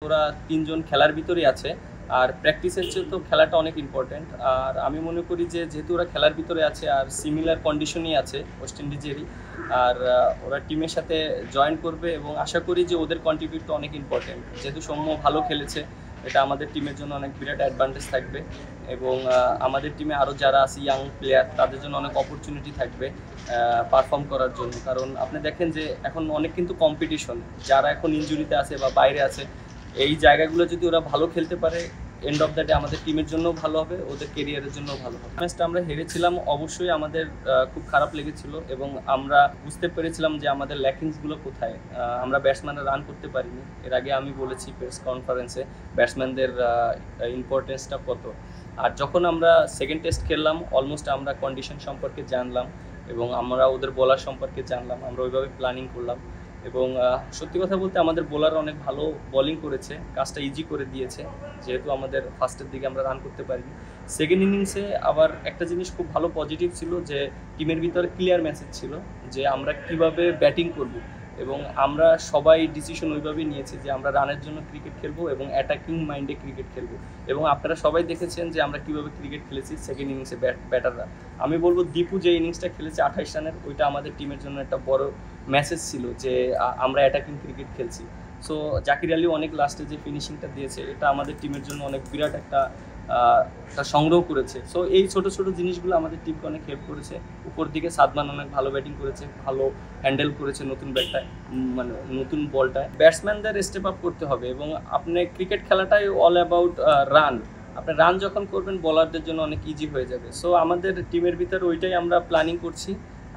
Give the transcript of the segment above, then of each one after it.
ওরা ৩ জন খেলার ভিতরেই আছে। আর প্র্যাকটিসের চেয়ে তো খেলাটা অনেক ইম্পর্টেন্ট। আর আমি মনে করি যে যেহেতু ওরা খেলার ভিতরে আছে আর সিমিলার কন্ডিশনই আছে ওয়েস্ট ইন্ডিজেরই, আর ওরা টিমের সাথে জয়েন করবে এবং আশা করি যে ওদের কন্ট্রিবিউটটা অনেক ইম্পর্টেন্ট। যেহেতু সৌম্য ভালো খেলেছে, এটা আমাদের টিমের জন্য অনেক বিরাট অ্যাডভান্টেজ থাকবে এবং আমাদের টিমে আরও যারা আছে ইয়াং প্লেয়ার তাদের জন্য অনেক অপরচুনিটি থাকবে পারফর্ম করার জন্য। কারণ আপনি দেখেন যে এখন অনেক কিন্তু কম্পিটিশন, যারা এখন ইনজুরিতে আছে বা বাইরে আছে, এই জায়গাগুলো যদি ওরা ভালো খেলতে পারে, এন্ড অফ দ্য ডে আমাদের টিমের জন্যও ভালো হবে, ওদের কেরিয়ারের জন্যও ভালো হবে। ম্যাচটা আমরা হেরেছিলাম, অবশ্যই আমাদের খুব খারাপ লেগেছিল এবং আমরা বুঝতে পেরেছিলাম যে আমাদের ল্যাকিংসগুলো কোথায়। আমরা ব্যাটসম্যানরা রান করতে পারিনি। এর আগে আমি বলেছি প্রেস কনফারেন্সে ব্যাটসম্যানদের ইম্পর্টেন্সটা কত। আর যখন আমরা সেকেন্ড টেস্ট খেললাম, অলমোস্ট আমরা কন্ডিশন সম্পর্কে জানলাম এবং আমরা ওদের বোলার সম্পর্কে জানলাম, আমরা ওইভাবে প্ল্যানিং করলাম এবং সত্যি কথা বলতে আমাদের বোলার অনেক ভালো বোলিং করেছে, কাজটা ইজি করে দিয়েছে। যেহেতু আমাদের ফার্স্টের দিকে আমরা রান করতে পারিনি, সেকেন্ড ইনিংসে আবার একটা জিনিস খুব ভালো পজিটিভ ছিল যে টিমের ভিতরে ক্লিয়ার মেসেজ ছিল যে আমরা কিভাবে ব্যাটিং করব এবং আমরা সবাই ডিসিশন ওইভাবেই নিয়েছি যে আমরা রানের জন্য ক্রিকেট খেলবো এবং অ্যাটাকিং মাইন্ডে ক্রিকেট খেলবো। এবং আপনারা সবাই দেখেছেন যে আমরা কীভাবে ক্রিকেট খেলেছি সেকেন্ড ইনিংসে ব্যাটাররা। আমি বলবো দীপু যে ইনিংসটা খেলেছে 28 রানের, ওইটা আমাদের টিমের জন্য একটা বড় মেসেজ ছিল যে আমরা অ্যাটাকিং ক্রিকেট খেলছি। সো জাকির আলী অনেক লাস্টে যে ফিনিশিংটা দিয়েছে, এটা আমাদের টিমের জন্য অনেক বিরাট একটা সংগ্রহ করেছে। সো এই ছোটো ছোটো জিনিসগুলো আমাদের টিমকে অনেক হেল্প করেছে। উপর দিকে সাদমান অনেক ভালো ব্যাটিং করেছে, ভালো হ্যান্ডেল করেছে নতুন ব্যাটটায়, মানে নতুন বলটায়। ব্যাটসম্যানদের স্টেপ আপ করতে হবে এবং আপনি ক্রিকেট খেলাটাই অল অ্যাবাউট রান। আপনি রান যখন করবেন বোলারদের জন্য অনেক ইজি হয়ে যাবে। সো আমাদের টিমের ভিতরে ওইটাই আমরা প্ল্যানিং করছি,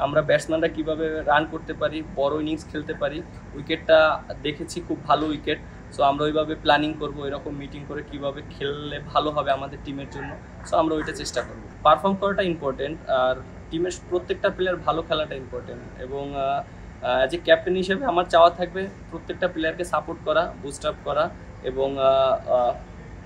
আমরা ব্যাটসম্যানরা কীভাবে রান করতে পারি, বড় ইনিংস খেলতে পারি। উইকেটটা দেখেছি খুব ভালো উইকেট, সো আমরা ওইভাবে প্ল্যানিং করবো, এরকম মিটিং করে কীভাবে খেললে ভালো হবে আমাদের টিমের জন্য। সো আমরা ওইটা চেষ্টা করবো। পারফর্ম করাটা ইম্পর্টেন্ট, আর টিমের প্রত্যেকটা প্লেয়ার ভালো খেলাটা ইম্পর্টেন্ট এবং যে ক্যাপ্টেন হিসেবে আমার চাওয়া থাকবে প্রত্যেকটা প্লেয়ারকে সাপোর্ট করা, বুস্ট আপ করা এবং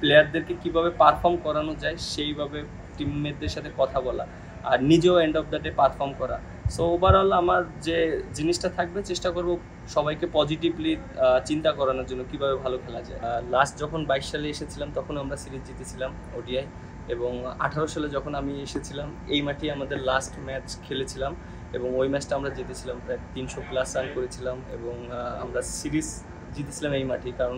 প্লেয়ারদেরকে কীভাবে পারফর্ম করানো যায় সেইভাবে টিমমেটদের সাথে কথা বলা আর নিজেও end of the day perform করা। সো ওভারঅল আমার যে জিনিসটা থাকবে, চেষ্টা করব সবাইকে পজিটিভলি চিন্তা করানোর জন্য কীভাবে ভালো খেলা যায়। লাস্ট যখন 22 সালে এসেছিলাম তখন আমরা সিরিজ জিতেছিলাম ওডিআই, এবং 18 সালে যখন আমি এসেছিলাম এই মাঠে আমাদের লাস্ট ম্যাচ খেলেছিলাম এবং ওই ম্যাচটা আমরা জিতেছিলাম, প্রায় 300+ রান করেছিলাম এবং আমরা সিরিজ জিতেছিলাম এই মাঠেই। কারণ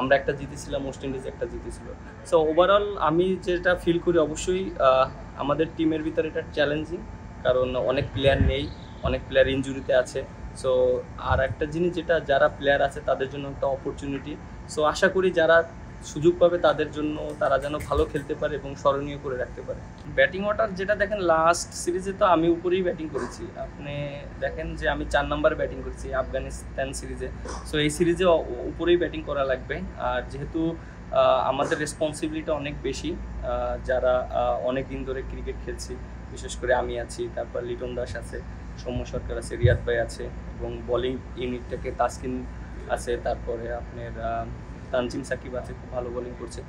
আমরা একটা জিতেছিলাম, ওয়েস্ট ইন্ডিজ একটা জিতেছিল। সো ওভারঅল আমি যেটা ফিল করি, অবশ্যই আমাদের টিমের ভিতরে এটা চ্যালেঞ্জিং, কারণ অনেক প্লেয়ার নেই, অনেক প্লেয়ার ইনজুরিতে আছে। সো আর একটা জিনিস যেটা, যারা প্লেয়ার আছে তাদের জন্য একটা অপরচুনিটি। সো আশা করি যারা সুযোগ পাবে তাদের জন্য তারা যেন ভালো খেলতে পারে এবং স্মরণীয় করে রাখতে পারে। ব্যাটিং অর্ডার যেটা দেখেন, লাস্ট সিরিজে তো আমি উপরেই ব্যাটিং করেছি। আপনি দেখেন যে আমি 4 নম্বরে ব্যাটিং করেছি আফগানিস্তান সিরিজে। সো এই সিরিজে উপরেই ব্যাটিং করা লাগবে। আর যেহেতু আমাদের রেসপন্সিবিলিটি অনেক বেশি, যারা অনেক দিন ধরে ক্রিকেট খেলছি, বিশেষ করে আমি আছি, তারপর লিটন দাস আছে, সৌম্য সরকার আছে, রিয়াদ ভাই আছে এবং বোলিং ইউনিট থেকে তাসকিন আছে, তারপরে আপনার তানজিম সাকিব আছে, খুব ভালো বোলিং করছে।